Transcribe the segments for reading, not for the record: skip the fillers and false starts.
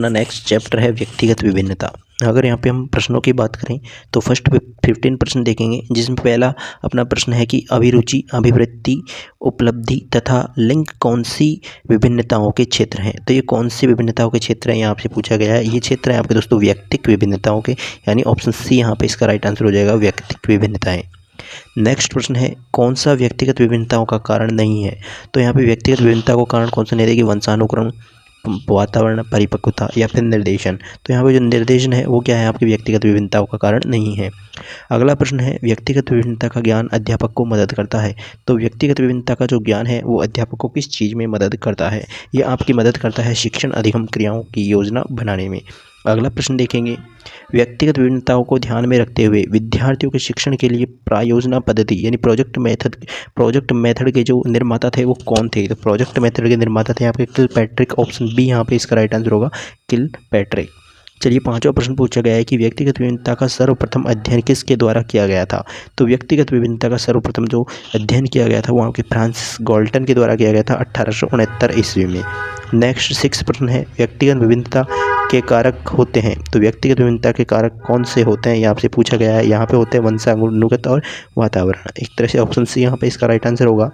अपना next chapter है व्यक्तिगत विभिन्नता। अगर यहाँ पे हम प्रश्नों की बात करें तो फर्स्ट 15 प्रश्न देखेंगे, जिसमें पहला अपना प्रश्न है कि अभिरुचि, अभिवृत्ति, उपलब्धि तथा लिंग कौन सी विभिन्नताओं के क्षेत्र हैं। तो ये कौन सी विभिन्नताओं के क्षेत्र हैं, यहाँ आपसे पूछा गया है। ये क्षेत्र है आपके दोस्तों व्यक्तिक विभिन्नताओं के, यानी ऑप्शन सी यहाँ पे इसका राइट आंसर हो जाएगा, व्यक्तिक विभिन्नताएँ। नेक्स्ट प्रश्न है कौन सा व्यक्तिगत विभिन्नताओं का कारण नहीं है। तो यहाँ पे व्यक्तिगत विभिन्नता को कारण कौन सा नहीं देगी, वंशानुक्रम, वातावरण, परिपक्वता या फिर निर्देशन। तो यहाँ पे जो निर्देशन है वो क्या है, आपकी व्यक्तिगत विभिन्नताओं का कारण नहीं है। अगला प्रश्न है व्यक्तिगत विभिन्नता का ज्ञान अध्यापक को मदद करता है। तो व्यक्तिगत विभिन्नता का जो ज्ञान है वो अध्यापक को किस चीज़ में मदद करता है, ये आपकी मदद करता है शिक्षण अधिगम क्रियाओं की योजना बनाने में। अगला प्रश्न देखेंगे, व्यक्तिगत विभिन्नताओं को ध्यान में रखते हुए विद्यार्थियों के शिक्षण के लिए प्रायोजना पद्धति यानी प्रोजेक्ट मेथड के जो निर्माता थे वो कौन थे। तो प्रोजेक्ट मेथड के निर्माता थे आपके किलपैट्रिक, ऑप्शन बी यहाँ पे इसका राइट आंसर होगा, किलपैट्रिक। चलिए पांचवा प्रश्न पूछा गया है कि व्यक्तिगत विभिन्नता का सर्वप्रथम अध्ययन किसके द्वारा किया गया था। तो व्यक्तिगत विभिन्नता का सर्वप्रथम जो अध्ययन किया गया था वो आपके फ्रांसिस गाल्टन के द्वारा किया गया था 1869 ईस्वी में। नेक्स्ट 6 प्रश्न है व्यक्तिगत विभिन्नता के कारक होते हैं। तो व्यक्तिगत विभिन्नता के कारक कौन से होते हैं, ये आपसे पूछा गया है। यहाँ पे होते हैं वंशानुगत और वातावरण। एक तरह से ऑप्शन सी यहाँ पे इसका राइट आंसर होगा।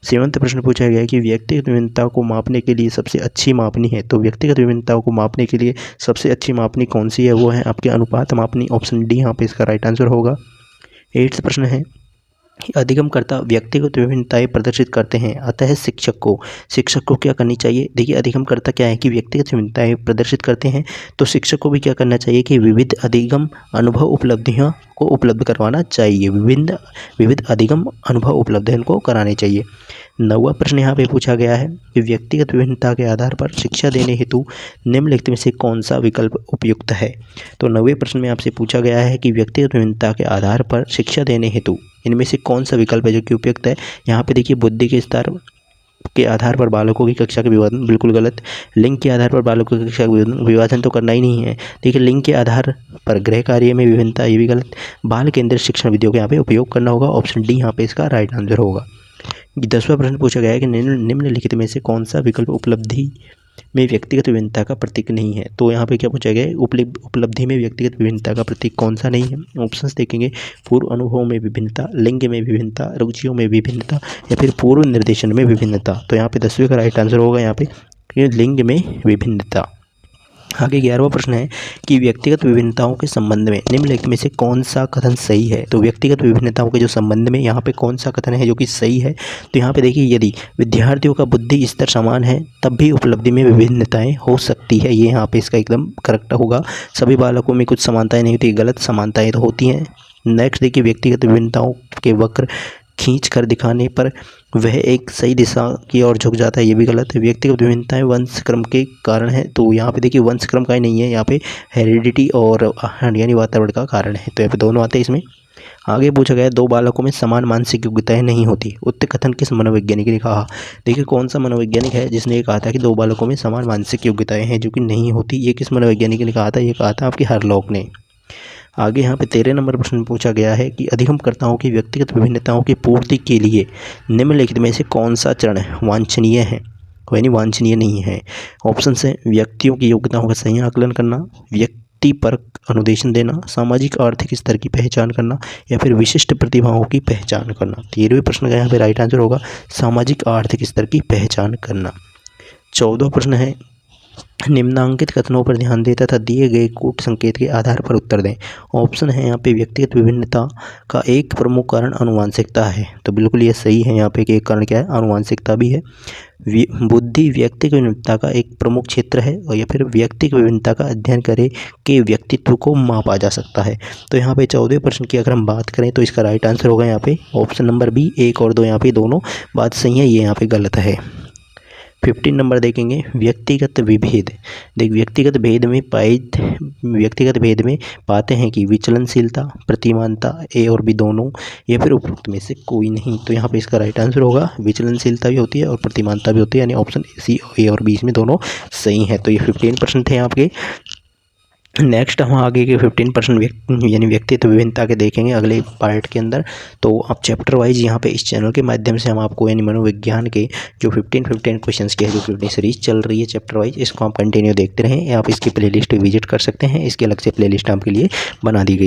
7वां प्रश्न पूछा गया है कि व्यक्तिगत विभिन्नताओं को मापने के लिए सबसे अच्छी मापनी है। तो व्यक्तिगत विभिन्नताओं को मापने के लिए सबसे अच्छी मापनी कौन सी है, वो है आपके अनुपात मापनी, ऑप्शन डी यहाँ पे इसका राइट आंसर होगा। 8वां प्रश्न है अधिगमकर्ता व्यक्तिगत विभिन्नताएं प्रदर्शित करते हैं, अतः शिक्षक को क्या करनी चाहिए। देखिए अधिगमकर्ता क्या है कि व्यक्तिगत विभिन्नताएं प्रदर्शित करते हैं, तो शिक्षक को भी क्या करना चाहिए कि विविध अधिगम अनुभव उपलब्धियों को उपलब्ध करवाना चाहिए। विविध अधिगम अनुभव उपलब्धियों को कराने चाहिए। 9वां प्रश्न यहाँ पे पूछा गया है कि व्यक्तिगत विभिन्नता के आधार पर शिक्षा देने हेतु निम्नलिखित में से कौन सा विकल्प उपयुक्त है। तो 9वें प्रश्न में आपसे पूछा गया है कि व्यक्तिगत विभिन्नता के आधार पर शिक्षा देने हेतु इनमें से कौन सा विकल्प है जो कि उपयुक्त है। यहाँ पे देखिए बुद्धि के स्तर के आधार पर बालकों की कक्षा का विभाजन, बिल्कुल गलत। लिंग के आधार पर बालकों की कक्षा का विभाजन तो करना ही नहीं है। देखिए लिंग के आधार पर गृह कार्य में विभिन्नता, ये भी गलत। बाल केंद्रित शिक्षण विधियों का यहाँ पे उपयोग करना होगा, ऑप्शन डी यहाँ पे इसका राइट आंसर होगा। 10वां प्रश्न पूछा गया है कि निम्नलिखित में से कौन सा विकल्प उपलब्धि में व्यक्तिगत विभिन्नता का प्रतीक नहीं है। तो यहाँ पे क्या पूछा गया है, उपलब्धि में व्यक्तिगत विभिन्नता का प्रतीक कौन सा नहीं है। ऑप्शंस देखेंगे, पूर्व अनुभव में विभिन्नता, लिंग में विभिन्नता, रुचियों में विभिन्नता या फिर पूर्व निर्देशन में विभिन्नता। तो यहाँ पे 10वें का राइट आंसर होगा यहाँ पे लिंग में विभिन्नता। आगे 11वां प्रश्न है कि व्यक्तिगत विभिन्नताओं के संबंध में निम्नलिखित में से कौन सा कथन सही है। तो व्यक्तिगत विभिन्नताओं के जो संबंध में यहाँ पे कौन सा कथन है जो कि सही है। तो यहाँ पे देखिए यदि विद्यार्थियों का बुद्धि स्तर समान है तब भी उपलब्धि में विभिन्नताएं हो सकती है, ये यहाँ पे इसका एकदम करेक्ट होगा। सभी बालकों में कुछ समानताएं नहीं होती, गलत, समानताएं तो होती हैं। नेक्स्ट देखिए व्यक्तिगत विभिन्नताओं के वक्र खींच कर दिखाने पर वह एक सही दिशा की ओर झुक जाता है, ये भी गलत है। व्यक्तिगत विभिन्नताएं वंश क्रम के कारण है। तो यहाँ पे देखिए वंश क्रम का ही नहीं है, यहाँ पे हेरिडिटी और यानी वातावरण का कारण है। तो यहाँ पे दोनों आते हैं इसमें। आगे पूछा गया 2 बालकों में समान मानसिक योग्यताएं नहीं होती, उक्त कथन किस मनोवैज्ञानिक ने कहा। देखिए कौन सा मनोवैज्ञानिक है जिसने ये कहा था कि 2 बालकों में समान मानसिक योग्यताएं हैं जो कि नहीं होती, ये किस मनोवैज्ञानिक ने कहा था, ये कहा था आपके हरलॉक ने। आगे यहाँ पे 13 नंबर प्रश्न पूछा गया है कि अधिगमकर्ताओं की व्यक्तिगत विभिन्नताओं की पूर्ति के लिए निम्नलिखित में से कौन सा चरण वांछनीय है, यानी वांछनीय नहीं है। ऑप्शन है व्यक्तियों की योग्यताओं का सही आकलन करना, व्यक्ति पर अनुदेशन देना, सामाजिक आर्थिक स्तर की पहचान करना या फिर विशिष्ट प्रतिभाओं की पहचान करना। 13वें प्रश्न का यहाँ पे राइट आंसर होगा सामाजिक आर्थिक स्तर की पहचान करना। 14वां प्रश्न है निम्नांकित कथनों पर ध्यान दें तथा दिए गए कूट संकेत के आधार पर उत्तर दें। ऑप्शन है यहाँ पे व्यक्तिगत विभिन्नता का एक प्रमुख कारण आनुवांशिकता है। तो बिल्कुल ये सही है, यहाँ पे एक कारण क्या है, आनुवांशिकता भी है। बुद्धि व्यक्तिगत विभिन्नता का एक प्रमुख क्षेत्र है, और या फिर व्यक्तिगत विभिन्नता का अध्ययन करे के व्यक्तित्व को मापा जा सकता है। तो यहाँ पे 14वें प्रश्न की अगर हम बात करें तो इसका राइट आंसर होगा यहाँ पे ऑप्शन नंबर बी। 1 और 2 यहाँ पे दोनों बात सही है, ये यहाँ पे गलत है। 15 नंबर देखेंगे व्यक्तिगत विभेद। व्यक्तिगत भेद में पाते हैं कि विचलनशीलता, प्रतिमानता, ए और बी दोनों या फिर उपरोक्त में से कोई नहीं। तो यहाँ पे इसका राइट आंसर होगा विचलनशीलता भी होती है और प्रतिमानता भी होती है, यानी ऑप्शन सी, ए और बी इसमें दोनों सही है। तो ये 15 प्रश्न थे आपके। नेक्स्ट हम आगे के 15% यानी व्यक्तित्व विभिन्नता के देखेंगे अगले पार्ट के अंदर। तो आप चैप्टर वाइज यहाँ पे इस चैनल के माध्यम से हम आपको यानी मनोविज्ञान के जो 15 क्वेश्चंस की है जो पूरी सीरीज चल रही है चैप्टर वाइज, इसको आप कंटिन्यू देखते रहें। आप इसकी प्लेलिस्ट विजिट कर सकते हैं, इसके अलग से प्लेलिस्ट आपके लिए बना दी गई।